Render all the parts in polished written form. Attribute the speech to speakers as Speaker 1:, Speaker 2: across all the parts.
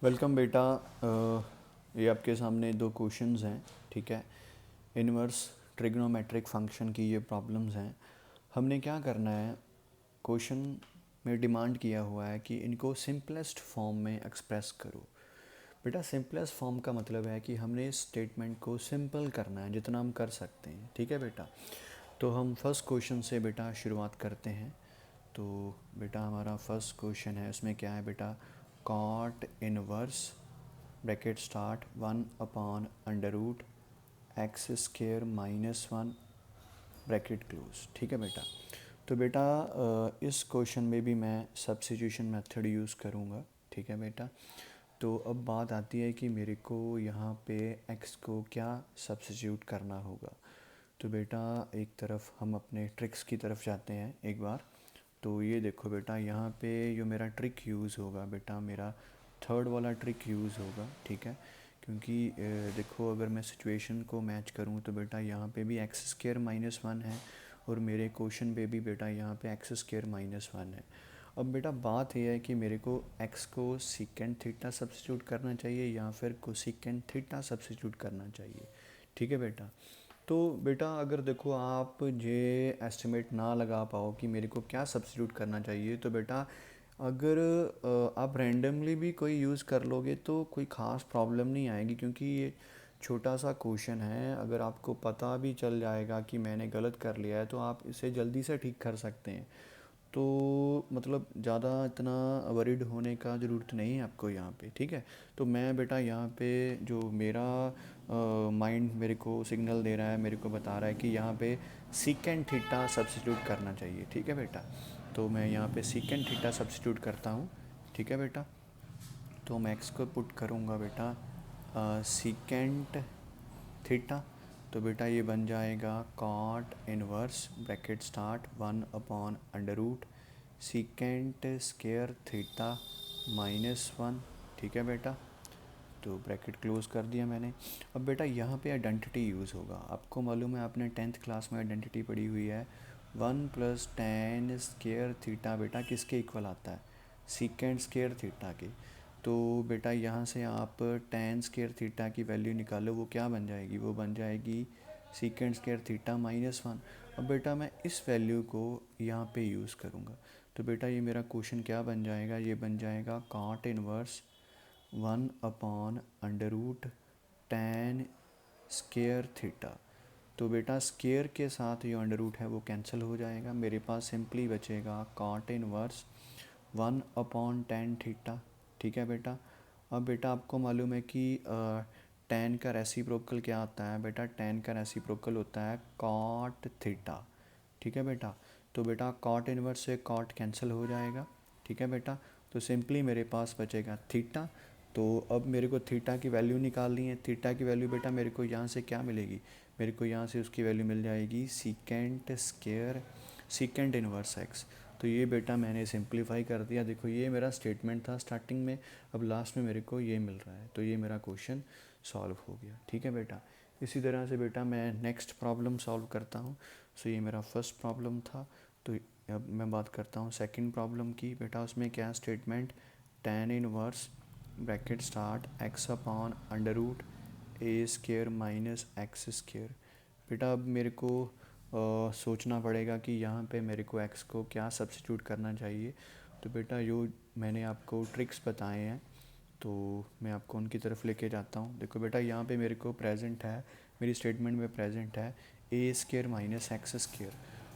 Speaker 1: Welcome बेटा। ये आपके सामने दो क्वेश्चंस हैं, ठीक है। इनवर्स ट्रिग्नोमेट्रिक फंक्शन की ये प्रॉब्लम्स हैं। हमने क्या करना है, क्वेश्चन में डिमांड किया हुआ है कि इनको सिंपलेस्ट फॉर्म में एक्सप्रेस करो। बेटा सिंपलेस्ट फॉर्म का मतलब है कि हमने इस स्टेटमेंट को सिंपल करना है जितना हम कर सकते हैं, ठीक है बेटा। तो हम फर्स्ट क्वेश्चन से बेटा शुरुआत करते हैं। तो बेटा हमारा फर्स्ट क्वेश्चन है, उसमें क्या है बेटा, cot inverse bracket start 1/√x² -1 bracket close, ठीक है बेटा। तो बेटा इस क्वेश्चन में भी मैं सब्स्टिट्यूशन मेथड यूज़ करूँगा, ठीक है बेटा। तो अब बात आती है कि मेरे को यहाँ पे x को क्या सब्स्टिट्यूट करना होगा। तो बेटा एक तरफ हम अपने ट्रिक्स की तरफ जाते हैं एक बार। तो ये देखो बेटा, यहाँ पे जो मेरा ट्रिक यूज़ होगा बेटा, मेरा थर्ड वाला ट्रिक यूज़ होगा, ठीक है। क्योंकि देखो अगर मैं सिचुएशन को मैच करूँ तो बेटा यहाँ पे भी x² -1 है और मेरे क्वेश्चन पे भी बेटा यहाँ पे x² -1 है। अब बेटा बात यह है कि मेरे को x को सीकेंट थीटा सब्स्टिट्यूट करना चाहिए या फिर कोसेकेंट थीटा सब्स्टिट्यूट करना चाहिए, ठीक है बेटा। तो बेटा अगर देखो आप ये एस्टिमेट ना लगा पाओ कि मेरे को क्या सब्स्टिट्यूट करना चाहिए, तो बेटा अगर आप रैंडमली भी कोई यूज़ कर लोगे तो कोई ख़ास प्रॉब्लम नहीं आएगी, क्योंकि ये छोटा सा क्वेश्चन है। अगर आपको पता भी चल जाएगा कि मैंने गलत कर लिया है तो आप इसे जल्दी से ठीक कर सकते हैं। तो मतलब ज़्यादा इतना वरीड होने का ज़रूरत नहीं है आपको यहाँ पे, ठीक है। तो मैं बेटा यहाँ पे जो मेरा माइंड मेरे को सिग्नल दे रहा है, मेरे को बता रहा है कि यहाँ पे सीकेंट थीटा सब्स्टिट्यूट करना चाहिए, ठीक है बेटा। तो मैं यहाँ पे सीकेंट थीटा सब्स्टिट्यूट करता हूँ, ठीक है बेटा। तो मैं एक्स को पुट करूँगा बेटा सीकेंट थीटा। तो बेटा ये बन जाएगा cot inverse bracket start 1/√, secant square theta -1, ठीक है बेटा। तो ब्रैकेट क्लोज कर दिया मैंने। अब बेटा यहाँ पे आइडेंटिटी यूज़ होगा। आपको मालूम है, आपने 10th क्लास में आइडेंटिटी पढ़ी हुई है, 1 + tan स्केयर थीटा बेटा किसके इक्वल आता है, सीकेंट स्केयर थीटा के। तो बेटा यहाँ से आप tan स्केयर थीटा की वैल्यू निकालो, वो क्या बन जाएगी, वो बन जाएगी सीकेंट स्केयर थीटा -1। अब बेटा मैं इस वैल्यू को यहाँ पे यूज़ करूँगा। तो बेटा ये मेरा क्वेश्चन क्या बन जाएगा, ये बन जाएगा cot inverse 1/√tan square theta. तो बेटा स्केयर के साथ जो अंडर रूट है वो कैंसिल हो जाएगा, मेरे पास सिंपली बचेगा कॉट इनवर्स 1/tan थीटा, ठीक है बेटा। अब बेटा आपको मालूम है कि tan का रेसिप्रोकल क्या होता है बेटा, tan का रेसिप्रोकल होता है कॉट थीटा, ठीक है बेटा। तो बेटा कॉट इनवर्स से कॉट कैंसिल हो जाएगा, ठीक है बेटा। तो सिंपली मेरे पास बचेगा थीटा। तो अब मेरे को थीटा की वैल्यू निकालनी है। थीटा की वैल्यू बेटा मेरे को यहाँ से क्या मिलेगी, मेरे को यहाँ से उसकी वैल्यू मिल जाएगी secant square secant inverse x. तो ये बेटा मैंने सिंप्लीफाई कर दिया। देखो ये मेरा स्टेटमेंट था स्टार्टिंग में, अब लास्ट में मेरे को ये मिल रहा है। तो ये मेरा क्वेश्चन सॉल्व हो गया, ठीक है बेटा। इसी तरह से बेटा मैं नेक्स्ट प्रॉब्लम सॉल्व करता हूँ। सो ये मेरा फर्स्ट प्रॉब्लम था। तो अब मैं बात करता हूँ सेकंड प्रॉब्लम की। बेटा उसमें क्या statement, tan inverse bracket start x/√a² -x²। बेटा अब मेरे को सोचना पड़ेगा कि यहाँ पे मेरे को x को क्या सब्स्टिट्यूट करना चाहिए। तो बेटा जो मैंने आपको ट्रिक्स बताए हैं तो मैं आपको उनकी तरफ लेके जाता हूँ। देखो बेटा यहाँ पे मेरे को प्रेजेंट है, मेरी स्टेटमेंट में प्रेजेंट है a² -x²।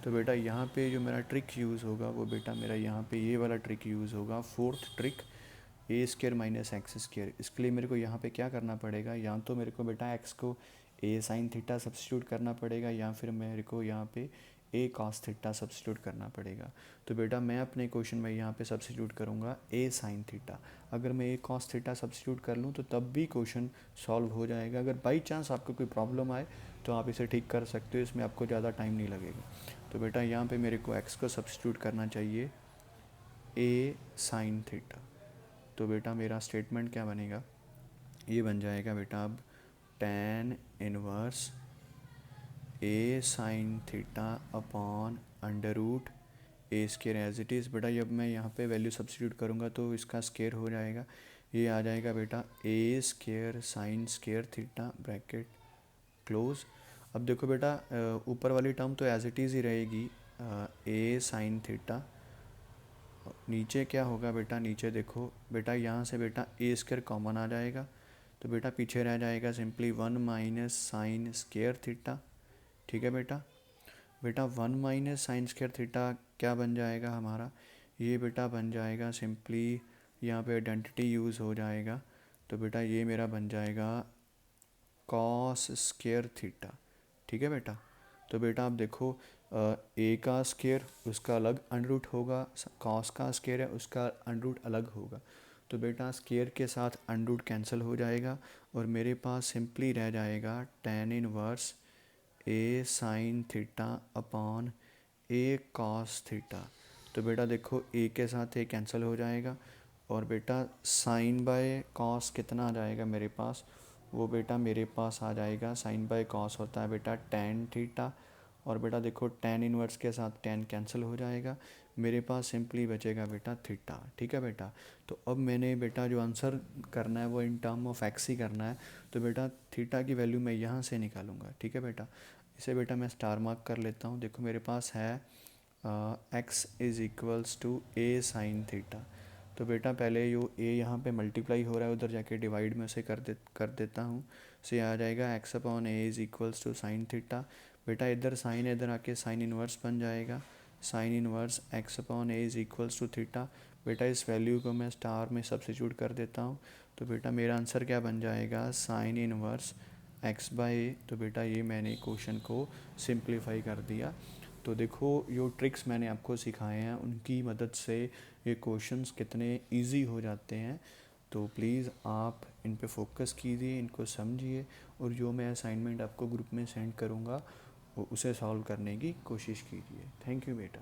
Speaker 1: तो बेटा यहाँ पे जो मेरा ट्रिक यूज़ होगा वो बेटा मेरा यहाँ पे ये वाला ट्रिक यूज़ होगा, फोर्थ ट्रिक, a² -x²। इसके लिए मेरे को यहाँ पे क्या करना पड़ेगा, या तो मेरे को बेटा x को a sin थीटा सब्स्टिट्यूट करना पड़ेगा या फिर मेरे को यहाँ पे a cos थीटा सब्स्टिट्यूट करना पड़ेगा। तो बेटा मैं अपने क्वेश्चन में यहाँ पे सब्स्टिट्यूट करूँगा a sin थीटा। अगर मैं a cos थीटा सब्स्टिट्यूट कर लूँ तो तब भी क्वेश्चन सॉल्व हो जाएगा। अगर बाई चांस आपको कोई प्रॉब्लम आए तो आप इसे ठीक कर सकते हो, इसमें आपको ज़्यादा टाइम नहीं लगेगा। तो बेटा यहाँ पे मेरे को x को सब्स्टिट्यूट करना चाहिए a sin थीटा। तो बेटा मेरा स्टेटमेंट क्या बनेगा, ये बन जाएगा बेटा अब tan inverse a sin theta upon √a² as it is. बेटा जब मैं यहाँ पे वैल्यू सब्स्टिट्यूट करूँगा तो इसका स्केयर हो जाएगा, ये आ जाएगा बेटा a square sine square theta bracket close. अब देखो बेटा ऊपर वाली टर्म तो एज इट इज़ ही रहेगी, ए साइन थीटा। नीचे क्या होगा बेटा, नीचे देखो बेटा यहाँ से बेटा ए स्क्वायर कॉमन आ जाएगा, तो बेटा पीछे रह जाएगा simply 1 minus sign square theta. ठीक है बेटा, बेटा 1 माइनस साइन स्क्वायर थीटा क्या बन जाएगा हमारा, ये बेटा बन जाएगा सिंपली, यहाँ पे आइडेंटिटी यूज़ हो जाएगा, तो बेटा ये मेरा बन जाएगा कॉस स्क्वायर थीटा। ठीक है बेटा, तो बेटा आप देखो ए का स्क्वायर उसका अलग अंडर रूट होगा, कॉस का स्क्वायर है उसका अंडर रूट अलग होगा, तो बेटा स्क्वायर के साथ अंडर रूट कैंसिल हो जाएगा और मेरे पास सिंपली रह जाएगा tan इनवर्स ए साइन थीटा अपॉन ए कॉस थीटा। तो बेटा देखो ए के साथ ए कैंसिल हो जाएगा और बेटा साइन बाय कॉस कितना आ जाएगा मेरे पास, वो बेटा मेरे पास आ जाएगा, साइन बाय कॉस होता है बेटा tan थीटा, और बेटा देखो tan इनवर्स के साथ tan कैंसिल हो जाएगा, मेरे पास सिंपली बचेगा बेटा थीटा। ठीक है बेटा, तो अब मैंने बेटा जो आंसर करना है वो इन टर्म ऑफ एक्स ही करना है, तो बेटा थीटा की वैल्यू मैं यहाँ से निकालूंगा। ठीक है बेटा, इसे बेटा मैं स्टार मार्क कर लेता हूँ। देखो मेरे पास है X is equals to A sine theta, तो बेटा पहले यो ए यहाँ पे मल्टीप्लाई हो रहा है, उधर जाके डिवाइड में उसे कर देता हूँ, से आ जाएगा X upon A is equals to sine theta. बेटा इधर साइन इधर आके साइन इन्वर्स बन जाएगा, sine inverse X upon A is equals to theta. बेटा इस वैल्यू को मैं स्टार में सब्स्टिट्यूट कर देता हूँ, तो बेटा मेरा आंसर क्या बन जाएगा, साइन इन्वर्स एक्स बाई ए। तो बेटा ये मैंने क्वेश्चन को सिंप्लीफाई कर दिया। तो देखो जो ट्रिक्स मैंने आपको सिखाए हैं उनकी मदद से ये क्वेश्चंस कितने इजी हो जाते हैं, तो प्लीज़ आप इन पे फोकस कीजिए, इनको समझिए, और जो मैं असाइनमेंट आपको ग्रुप में सेंड करूँगा वो उसे सॉल्व करने की कोशिश कीजिए। थैंक यू बेटा।